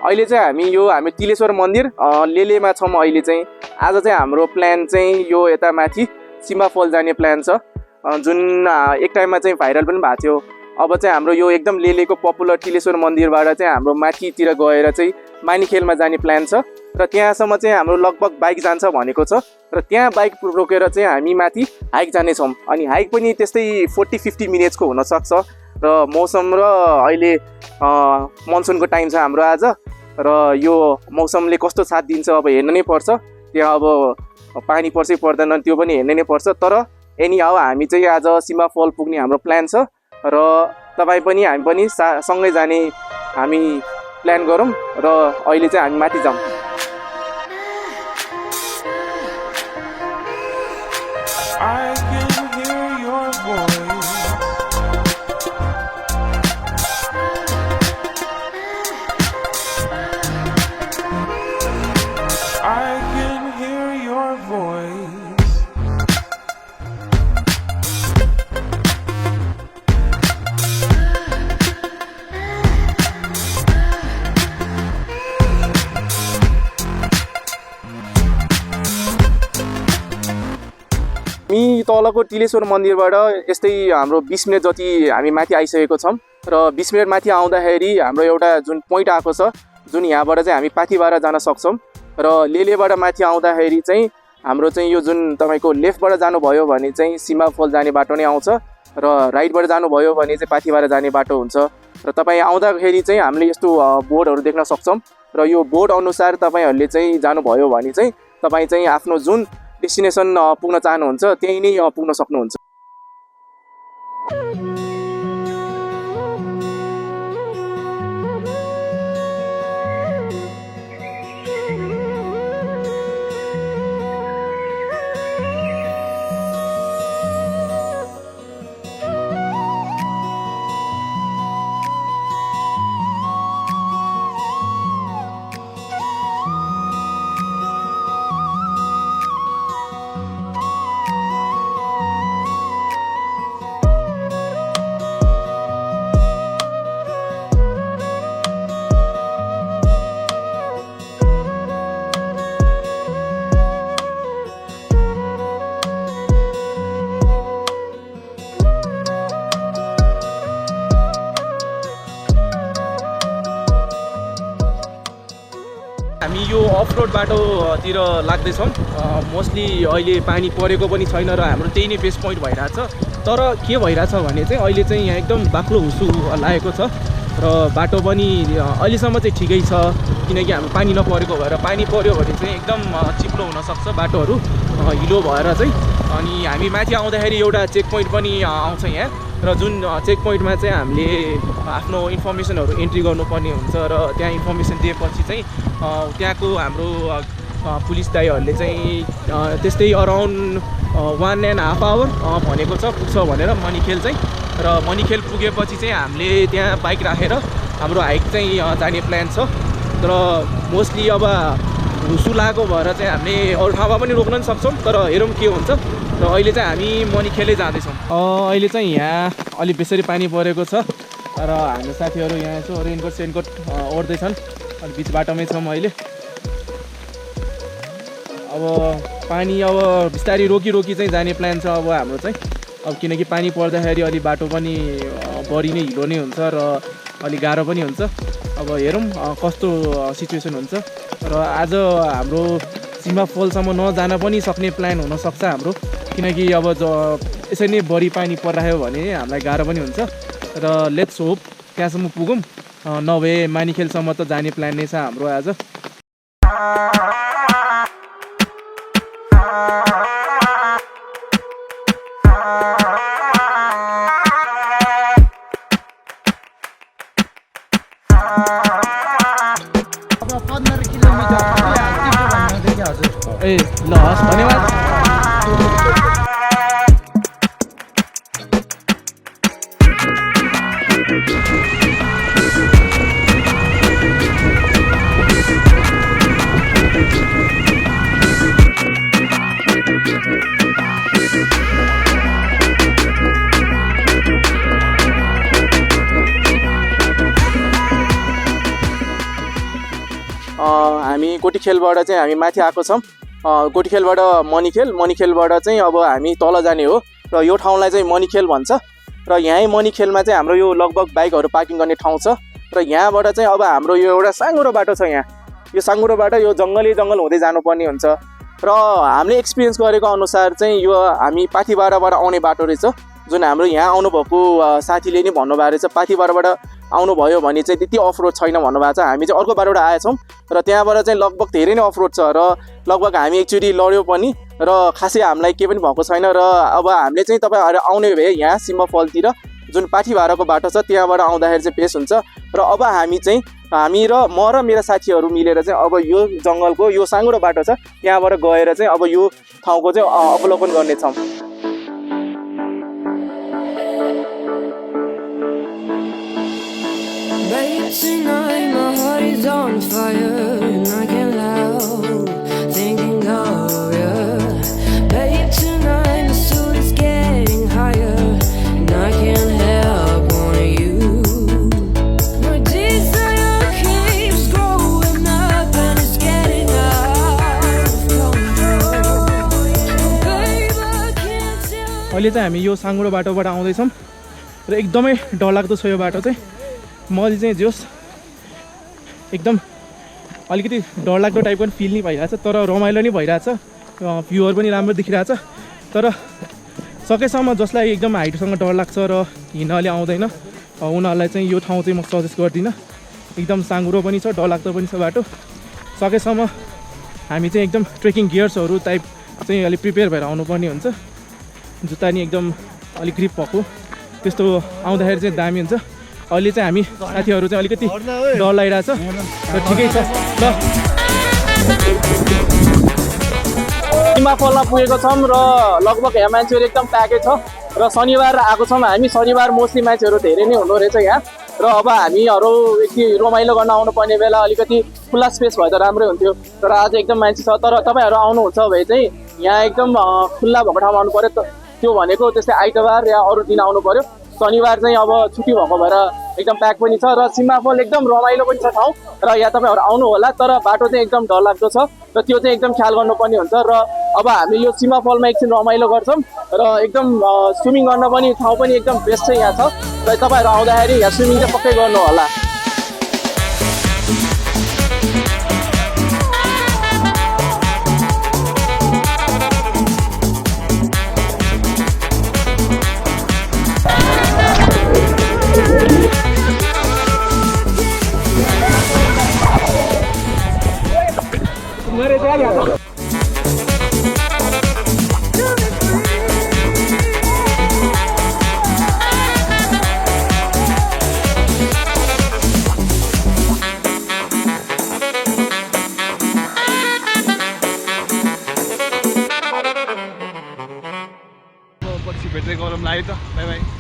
अहिले चाहिँ हामी तिलेश्वर मन्दिर लेलेमा छौँ। अहिले चाहिँ आज चाहिँ हाम्रो प्लान चाहिँ यो यता माथि सिम्बा फल जाने प्लान छ, जुन एक टाइममा चाहिँ भाइरल पनि भएको थियो। अब चाहिँ हाम्रो यो एकदम लेलेको पपुलर तिलेश्वर मन्दिरबाट चाहिँ हाम्रो माथितिर गएर चाहिँ मानिखेलमा जाने प्लान छ र त्यहाँसम्म चाहिँ हाम्रो लगभग बाइक जान्छ भनेको छ र त्यहाँ बाइक रोकेर चाहिँ हामी माथि हाइक जानेछौँ। अनि हाइक पनि त्यस्तै 40-50 मिनट्सको हुनसक्छ र मौसम र अहिले मनसुनको टाइम छ हाम्रो आज र यो मौसमले कस्तो साथ दिन्छ अब हेर्न नै पर्छ। त्यहाँ अब पानी पर्छ पर्दैन त्यो पनि हेर्न नै पर्छ। तर एनी हाउ हामी चाहिँ आज सिम्बा फल पुग्ने हाम्रो प्लान छ र तपाईँ पनि हामी पनि सँगै जाने हामी प्लान गरौँ र अहिले चाहिँ हामी माथि जाउँ। I can hear your voice. I can hear your voice. हामी तलको तिलेश्वर मन्दिरबाट यस्तै हाम्रो 20 मिनट जति हामी माथि आइसकेको छौँ र 20 मिनट माथि आउँदाखेरि हाम्रो एउटा जुन पोइन्ट आएको छ, जुन यहाँबाट चाहिँ हामी पाथिबाट जान सक्छौँ र लेलेबाट माथि आउँदाखेरि चाहिँ हाम्रो चाहिँ यो जुन तपाईँको लेफ्टबाट जानुभयो भने चाहिँ सिम्बा फल जाने बाटो नै आउँछ र राइटबाट जानुभयो भने चाहिँ पाथिबाट जाने बाटो हुन्छ। र तपाईँ आउँदाखेरि चाहिँ हामीले यस्तो बोर्डहरू देख्न सक्छौँ र यो बोर्ड अनुसार तपाईँहरूले चाहिँ जानुभयो भने चाहिँ तपाईँ चाहिँ आफ्नो जुन डेस्टिनेसन पुग्न चाहनुहुन्छ त्यही नै पुग्न सक्नुहुन्छ। हामी यो अफ रोड बाटोतिर लाग्दैछौँ। मोस्टली अहिले पानी परेको पनि छैन र हाम्रो त्यही नै बेस्ट पोइन्ट भइरहेछ। तर के भइरहेछ भने चाहिँ अहिले चाहिँ यहाँ एकदम बाक्लो हुसु लागेको छ र बाटो पनि अहिलेसम्म चाहिँ ठिकै छ, किनकि हाम्रो पानी नपरेको भएर। पानी पऱ्यो भने चाहिँ एकदम चिप्लो हुनसक्छ बाटोहरू हिलो भएर चाहिँ। अनि हामी माथि आउँदाखेरि एउटा चेक पोइन्ट पनि आउँछ यहाँ र जुन चेक पोइन्टमा चाहिँ हामीले आफ्नो इन्फर्मेसनहरू एन्ट्री गर्नुपर्ने हुन्छ र त्यहाँ इन्फर्मेसन दिएपछि चाहिँ त्यहाँको हाम्रो पुलिस दाइहरूले चाहिँ त्यस्तै अराउन्ड 1.5 आवर भनेको छ पुग्छ भनेर मनिखेल चाहिँ। र मनिखेल पुगेपछि चाहिँ हामीले त्यहाँ बाइक राखेर हाम्रो हाइक चाहिँ जाने प्लान छ। तर मोस्टली अब हुसु लागेको भएर चाहिँ हामीले अरू ठाउँमा पनि रोक्न पनि सक्छौँ, तर हेरौँ के हुन्छ। र अहिले चाहिँ हामी मनिखेलै जाँदैछौँ। अहिले चाहिँ यहाँ अलिक बेसरी पानी परेको छ र हाम्रो साथीहरू यहाँ यसो रेनकोट ओढ्दैछन्। अनि बिच बाटोमै छौँ अहिले। अब पानी अब बिस्तारै रोकी चाहिँ जाने प्लान छ अब हाम्रो चाहिँ। अब किनकि पानी पर्दाखेरि अलि बाटो पनि बढी नै हिलो नै हुन्छ र अलि गाह्रो पनि हुन्छ। अब हेरौँ कस्तो सिचुएसन हुन्छ। र आज हाम्रो सिम्बा फलसम्म नजान पनि सक्ने प्लान हुनसक्छ हाम्रो, किनकि अब यसरी नै बढी पानी परिरह्यो भने हामीलाई गाह्रो पनि हुन्छ। र लेट्स होप त्यहाँसम्म पुगौँ, नभए मानिखेलसम्म त जाने प्लान नै छ हाम्रो आज। ए ल हस्, धन्यवाद। हामी गोटीखेलबाट चाहिँ हामी माथि आएको छौँ। गोटीखेलबाट मनिखेलबाट चाहिँ अब हामी तल जाने हो र यो ठाउँलाई चाहिँ मनिखेल भन्छ र यहीँ मनिखेलमा चाहिँ हाम्रो यो लगभग बाइकहरू पार्किङ गर्ने ठाउँ छ र यहाँबाट चाहिँ अब हाम्रो यो एउटा साँघुरो बाटो छ। यहाँ यो साँघुरो बाटो यो जङ्गल हुँदै जानुपर्ने हुन्छ र हामीले एक्सपिरियन्स गरेको अनुसार चाहिँ यो हामी पाथिबाराबाट आउने बाटो रहेछ। जुन हाम्रो यहाँ आउनुभएको साथीले नि भन्नुभएको रहेछ पाथिबाराबाट आउनुभयो भने चाहिँ त्यति अफरोड छैन भन्नुभएको छ। हामी चाहिँ अर्को बाटोबाट आएछौँ र त्यहाँबाट चाहिँ लगभग धेरै नै अफरोड छ र लगभग हामी एकचोटि लड्यौँ पनि र खासै हामीलाई केही पनि भएको छैन। र अब हामीले चाहिँ तपाईँहरू आउने भए यहाँ सिम्बा फलतिर जुन पाथिबाराको बाटो छ त्यहाँबाट आउँदाखेरि चाहिँ बेस्ट हुन्छ। र अब हामी र म र मेरा साथीहरू मिलेर चाहिँ अब यो जङ्गलको यो साँघुरो बाटो छ त्यहाँबाट गएर चाहिँ अब यो ठाउँको चाहिँ अवलोकन गर्नेछौँ। Tonight my heart is on fire and I can't help thinking of you. Babe, tonight the sun is getting higher and I can't help wanting you. My desire keeps growing up and it's getting out of control. Babe, I can't tell. अहिले चाहिँ हामी यो साँघुरो बाटोबाट आउँदैछौँ र एकदमै डरलाग्दो छ यो बाटो चाहिँ। मैले चाहिँ जोस् एकदम अलिकति डरलाग्दो टाइपको फिल नि भइरहेछ तर रमाइलो नि भइरहेछ। भ्यूहरू पनि राम्रो देखिरहेछ तर सकेसम्म जसलाई एकदम हाइटसँग डर लाग्छ र हिँड्न अलि आउँदैन उनीहरूलाई चाहिँ यो ठाउँ चाहिँ म सजेस्ट गर्दिनँ। एकदम साँघुरो पनि छ डरलाग्दो पनि छ बाटो। सकेसम्म हामी चाहिँ एकदम ट्रेकिङ गियर्सहरू टाइप चाहिँ अलिक प्रिपेयर भएर आउनुपर्ने हुन्छ। जुत्ता नि एकदम अलिक ग्रिप भएको त्यस्तो आउँदाखेरि चाहिँ दामी हुन्छ। अहिले चाहिँ हामी साथीहरू चाहिँ अलिकति डर लागिरहेछ र ठिकै छ। ल सिम्बा फलमा पुगेको छौँ र लगभग यहाँ मान्छेहरू एकदम प्याकै छ र शनिबार आएको छौँ हामी। शनिबार मोस्टली मान्छेहरू धेरै नै हुँदो रहेछ यहाँ र अब हामीहरू एकचोटि रमाइलो गर्न आउनुपर्ने बेला अलिकति खुल्ला स्पेस भए त राम्रै हुन्थ्यो तर आज एकदम मान्छे छ। तर तपाईँहरू आउनुहुन्छ भए चाहिँ यहाँ एकदम खुल्ला भएको ठाउँमा आउनु पऱ्यो। त्यो भनेको त्यस्तै आइतबार या अरू दिन आउनु पऱ्यो। शनिबार चाहिँ अब छुट्टी भएको भएर एकदम प्याक पनि छ र सिम्बा फल एकदम रमाइलो पनि छ ठाउँ र यहाँ तपाईँहरू आउनु होला तर बाटो चाहिँ एकदम डरलाग्दो छ र त्यो चाहिँ एकदम ख्याल गर्नुपर्ने हुन्छ। र अब हामी यो सिम्बा फलमा एकछिन रमाइलो गर्छौँ र एकदम स्विमिङ गर्न पनि ठाउँ पनि एकदम बेस्ट चाहिँ यहाँ छ र तपाईँहरू आउँदाखेरि यहाँ स्विमिङ चाहिँ पक्कै गर्नु होला। पछि भेट्दै गरौँ लाग्यो त। By by.